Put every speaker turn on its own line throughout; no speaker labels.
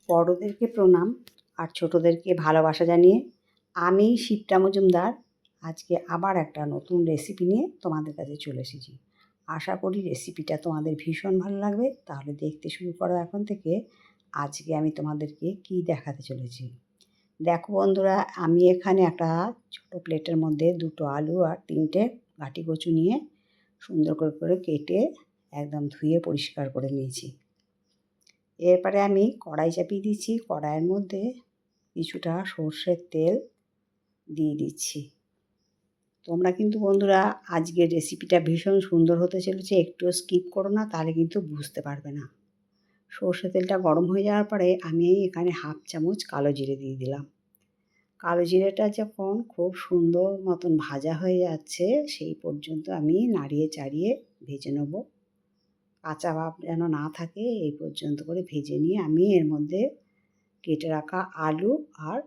বড়োদেরকে প্রণাম আর ছোটোদেরকে ভালোবাসা জানিয়ে আমি শিপ্রা মজুমদার আজকে আবার একটা নতুন রেসিপি নিয়ে তোমাদের কাছে চলে এসেছি। আশা করি রেসিপিটা তোমাদের ভীষণ ভালো লাগবে। তাহলে দেখতে শুরু করো এখন থেকে। আজকে আমি তোমাদেরকে কি দেখাতে চলেছি দেখো বন্ধুরা, আমি এখানে একটা ছোটো প্লেটের মধ্যে 2টো আলু আর 3টে গাঁটি কচু নিয়ে সুন্দর করে কেটে একদম ধুয়ে পরিষ্কার করে নিয়েছি। এরপরে আমি কড়াই চাপিয়ে দিচ্ছি। কড়াইয়ের মধ্যে কিছুটা সর্ষের তেল দিয়ে দিচ্ছি। তোমরা কিন্তু বন্ধুরা আজকের রেসিপিটা ভীষণ সুন্দর হতে চলেছে, একটুও স্কিপ করো না, তাহলে কিন্তু বুঝতে পারবে না। সর্ষের তেলটা গরম হয়ে যাওয়ার পরে আমি এখানে 1/2 চামচ কালো জিরে দিয়ে দিলাম। কালো জিরেটা যখন খুব সুন্দর মতন ভাজা হয়ে যাচ্ছে সেই পর্যন্ত আমি নাড়িয়ে চাড়িয়ে ভেজে নেব। কাঁচা ভাব যেন না থাকে এই পর্যন্ত করে ভেজে নিয়ে আমি এর মধ্যে কেটে রাখা আলু আর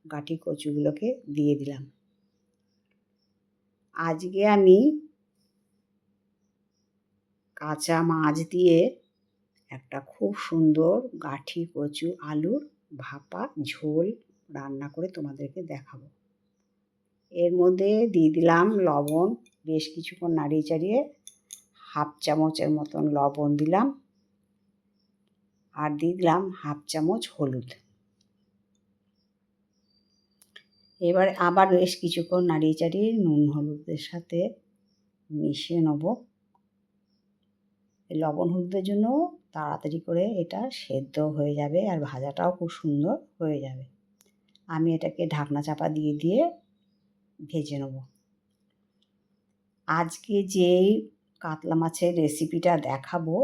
গাঁটি কচুগুলোকে দিয়ে দিলাম। আজকে আমি কাঁচা মাছ দিয়ে একটা খুব সুন্দর গাঁটি কচু আলুর ভাপা ঝোল রান্না করে তোমাদেরকে দেখাবো। এর মধ্যে দিয়ে দিলাম লবণ, বেশ কিছুক্ষণ নাড়িয়ে চাড়িয়ে 1/2 চামচের মতন লবণ দিলাম আর দিয়ে দিলাম 1/2 চামচ হলুদ। এবার আবার বেশ কিছুক্ষণ নাড়িয়ে চাড়িয়ে নুন হলুদের সাথে মিশিয়ে নেব। লবণ হলুদের জন্য তাড়াতাড়ি করে এটা সেদ্ধ হয়ে যাবে আর ভাজাটাও খুব সুন্দর হয়ে যাবে। আমি এটাকে ঢাকনা চাপা দিয়ে দিয়ে ভেজে নেব। আজকে যেই কাতলা মাছের রেসিপিটা দেখাবো,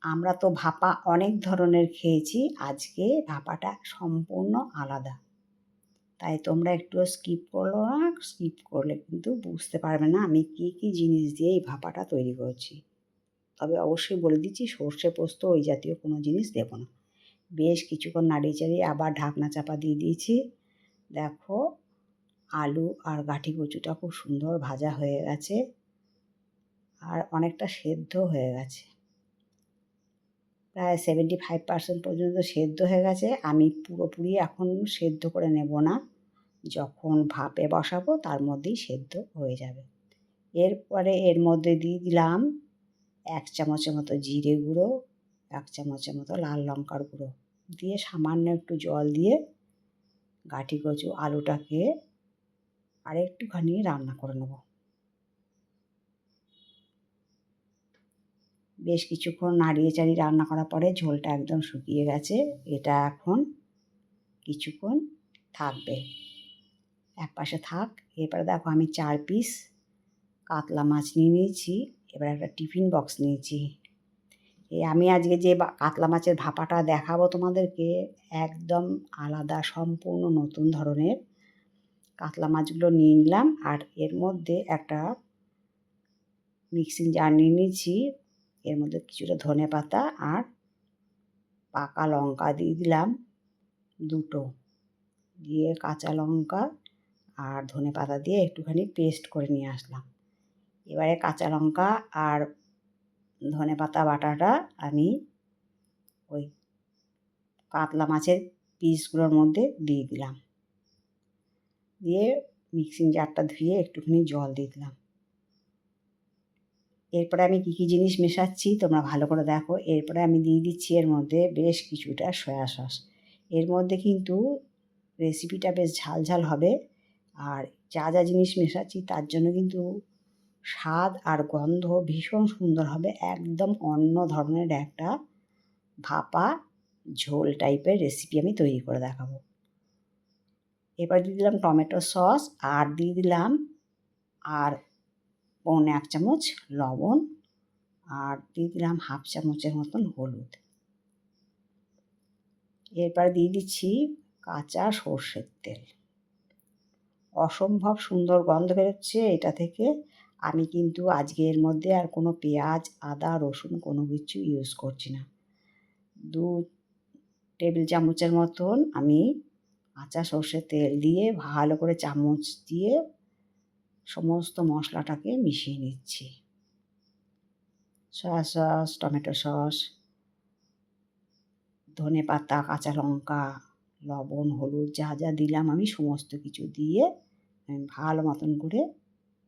আমরা তো ভাপা অনেক ধরনের খেয়েছি, আজকে ভাপাটা সম্পূর্ণ আলাদা। তাই তোমরা একটু স্কিপ করো না, স্কিপ করলে কিন্তু বুঝতে পারবে না আমি কী কী জিনিস দিয়ে এই ভাপাটা তৈরি করছি। তবে অবশ্যই বলে দিচ্ছি সর্ষে পোস্ত ওই জাতীয় কোনো জিনিস দেব না। বেশ কিছুক্ষণ নাড়িয়ে চাড়িয়ে আবার ঢাকনা চাপা দিয়ে দিয়েছি। দেখো আলু আর গাঁটি কচুটা খুব সুন্দর ভাজা হয়ে গেছে আর অনেকটা সেদ্ধ হয়ে গেছে, প্রায় 75% পর্যন্ত সেদ্ধ হয়ে গেছে। আমি পুরোপুরি এখন সেদ্ধ করে নেব না, যখন ভাপে বসাবো তার মধ্যেই সেদ্ধ হয়ে যাবে। এরপরে এর মধ্যে দিয়ে দিলাম 1 চামচের মতো জিরে গুঁড়ো, 1 চামচের মতো লাল লঙ্কার গুঁড়ো দিয়ে সামান্য একটু জল দিয়ে গাঁটি কচু আলুটাকে আরেকটুখানি রান্না করে নেব। বেশ কিছুক্ষণ নাড়িয়ে চাড়িয়ে রান্না করার পরে ঝোলটা একদম শুকিয়ে গেছে। এটা এখন কিছুক্ষণ থাকবে, একপাশে থাক। এরপরে দেখো আমি 4 পিস কাতলা মাছ নিয়ে নিয়েছি। এবার একটা টিফিন বক্স নিয়েছি। আমি আজকে যে কাতলা মাছের ভাপাটা দেখাবো তোমাদেরকে একদম আলাদা, সম্পূর্ণ নতুন ধরনের। কাতলা মাছগুলো নিয়ে নিলাম আর এর মধ্যে একটা মিক্সিং জার নিয়ে নিয়েছি। এর মধ্যে কিছুটা ধনেপাতা আর পাকা লঙ্কা দিয়ে দিলাম 2টো, দিয়ে কাঁচা লঙ্কা আর ধনেপাতা দিয়ে একটুখানি পেস্ট করে নিয়ে আসলাম। এবারে কাঁচা লঙ্কা আর ধনেপাতা বাটাটা আমি ওই কাতলা মাছের পিসগুলোর মধ্যে দিয়ে দিলাম, দিয়ে মিক্সিং জারটা ধুয়ে একটুখানি জল দিয়ে দিলাম। এরপরে আমি কী কী জিনিস মেশাচ্ছি তোমরা ভালো করে দেখো। এরপরে আমি দিয়ে দিচ্ছি এর মধ্যে বেশ কিছুটা সয়া সস। এর মধ্যে কিন্তু রেসিপিটা বেশ ঝাল ঝাল হবে, আর যা যা জিনিস মেশাচ্ছি তার জন্য কিন্তু স্বাদ আর গন্ধ ভীষণ সুন্দর হবে। একদম অন্য ধরনের একটা ভাপা ঝোল টাইপের রেসিপি আমি তৈরি করে দেখাবো। এবার দিয়ে দিলাম টমেটো সস আর দিয়ে দিলাম আর 1.25 চামচ লবণ আর দিয়ে দিলাম 1/2 চামচের মতন হলুদ। এরপর দিয়ে দিচ্ছি কাঁচা সর্ষের তেল। অসম্ভব সুন্দর গন্ধ বেরোচ্ছে এটা থেকে। আমি কিন্তু আজকে এর মধ্যে আর কোনো পেঁয়াজ, আদা, রসুন কোনো কিছু ইউজ করছি না। 2 টেবিল চামচের মতন আমি কাঁচা সর্ষের তেল দিয়ে ভালো করে চামচ দিয়ে সমস্ত মশলাটাকে মিশিয়ে নিচ্ছি। সয়া সস, টমেটো সস ধনেপাতা, কাঁচা লঙ্কা, লবণ, হলুদ যা যা দিলাম আমি সমস্ত কিছু দিয়ে আমি ভালো মতন করে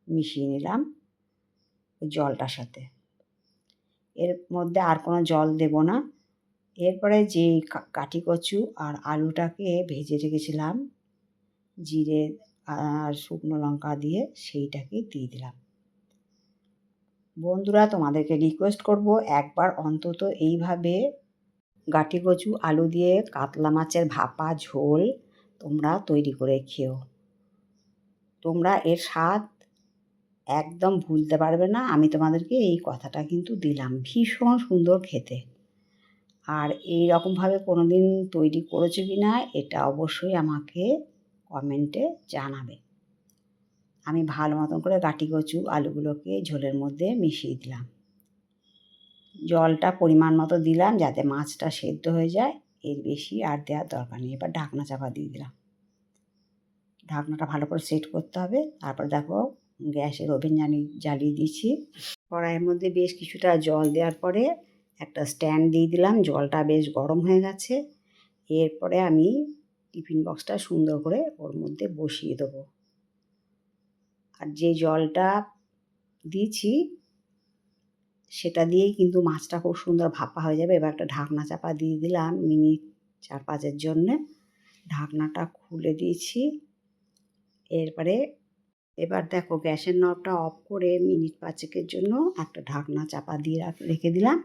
মিশিয়ে নিলাম ওই জলটার সাথে। এর মধ্যে আর কোনো জল দেব না। এরপরে যে কাঠি কচু আর আলুটাকে ভেজে রেখেছিলাম জিরে আর শুকনো লঙ্কা দিয়ে সেইটাকে দিয়ে দিলাম। বন্ধুরা, তোমাদেরকে রিকোয়েস্ট করব একবার অন্তত এইভাবে গাঠি কচু আলু দিয়ে কাতলা মাছের ভাপা ঝোল তোমরা তৈরি করে খেও। তোমরা এর স্বাদ একদম ভুলতে পারবে না। আমি তোমাদেরকে এই কথাটা কিন্তু দিলাম। ভীষণ সুন্দর খেতে। আর এই রকমভাবে কোনো দিন তৈরি করেছো কি না এটা অবশ্যই আমাকে কমেন্টে জানাবে। আমি ভালো মতন করে গাঠি কচু আলুগুলোকে ঝোলের মধ্যে মিশিয়ে দিলাম। জলটা পরিমাণ মতো দিলাম যাতে মাছটা সেদ্ধ হয়ে যায়, এর বেশি আর দেওয়ার দরকার নেই। এবার ঢাকনা চাপা দিয়ে দিলাম। ঢাকনাটা ভালো করে সেট করতে হবে। তারপর দেখো গ্যাসের ওভেন জ্বালিয়ে দিয়েছি। কড়াইয়ের মধ্যে বেশ কিছুটা জল দেওয়ার পরে একটা স্ট্যান্ড দিয়ে দিলাম। জলটা বেশ গরম হয়ে গেছে। এরপরে আমি টিফিন বক্সটা সুন্দর করে ওর মধ্যে বসিয়ে দেবো। আর যে জলটা দিয়েছি সেটা দিয়েই কিন্তু মাছটা খুব সুন্দর ভাপা হয়ে যাবে। এবার একটা ঢাকনা চাপা দিয়ে দিলাম মিনিট 4-5-এর জন্যে। ঢাকনাটা খুলে দিয়েছি। এবার দেখো গ্যাসের নবটা অফ করে মিনিট 5-এর জন্য একটা ঢাকনা চাপা দিয়ে রেখে দিলাম।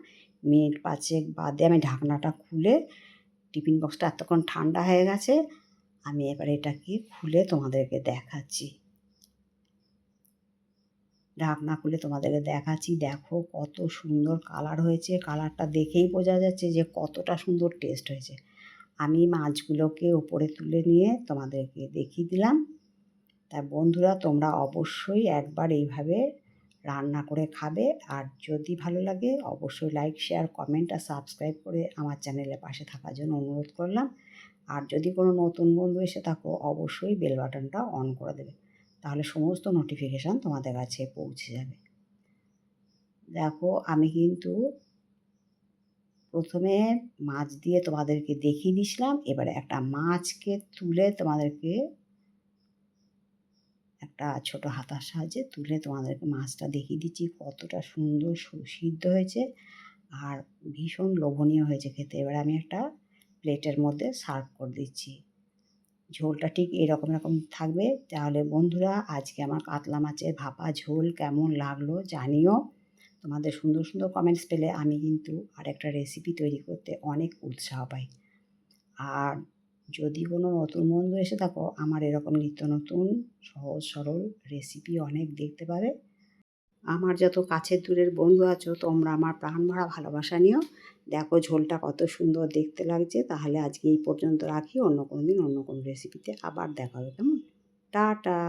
মিনিট 5 বাদে আমি ঢাকনাটা খুলে টিফিন বক্সটা এতক্ষণ ঠান্ডা হয়ে গেছে। আমি এবার এটাকে খুলে তোমাদেরকে দেখাচ্ছি। ঢাকনা খুলে তোমাদেরকে দেখাচ্ছি। দেখো কত সুন্দর কালার হয়েছে। কালারটা দেখেই বোঝা যাচ্ছে যে কতটা সুন্দর টেস্ট হয়েছে। আমি মাছগুলোকে ওপরে তুলে নিয়ে তোমাদেরকে দেখিয়ে দিলাম। তা বন্ধুরা, তোমরা অবশ্যই একবার এইভাবে রান্না করে খাবে। আর যদি ভালো লাগে অবশ্যই লাইক, শেয়ার, কমেন্ট আর সাবস্ক্রাইব করে আমার চ্যানেলের পাশে থাকার জন্য অনুরোধ করলাম। আর যদি কোনো নতুন বন্ধু এসে থাকো অবশ্যই বেল বাটনটা অন করে দেবে, তাহলে সমস্ত নোটিফিকেশান তোমাদের কাছে পৌঁছে যাবে। দেখো আমি কিন্তু প্রথমে মাছ দিয়ে তোমাদেরকে দেখিয়ে দিয়েছিলাম। এবারে একটা মাছকে তুলে তোমাদেরকে একটা ছোটো হাতার সাহায্যে তুলে তোমাদেরকে মাছটা দেখিয়ে দিচ্ছি কতটা সুন্দর সুসিদ্ধ হয়েছে আর ভীষণ লোভনীয় হয়েছে খেতে। এবার আমি একটা প্লেটের মধ্যে সার্ভ করে দিচ্ছি। ঝোলটা ঠিক এরকম থাকবে। তাহলে বন্ধুরা, আজকে আমার কাতলা মাছের ভাপা ঝোল কেমন লাগলো জানিও। তোমাদের সুন্দর সুন্দর কমেন্টস পেলে আমি কিন্তু আরেকটা রেসিপি তৈরি করতে অনেক উৎসাহ পাই। আর যদি কোনো নতুন বন্ধু এসে থাকো আমার এরকম নিত্য নতুন সহজ সরল রেসিপি অনেক দেখতে পাবে। আমার যত কাছের দূরের বন্ধু আছো তোমরা আমার প্রাণ ভরা ভালোবাসা নিও। দেখো ঝোলটা কত সুন্দর দেখতে লাগছে। তাহলে আজকে এই পর্যন্ত রাখি। অন্য কোনো দিন অন্য কোনো রেসিপিতে আবার দেখা হবে। কেমন? টাটা।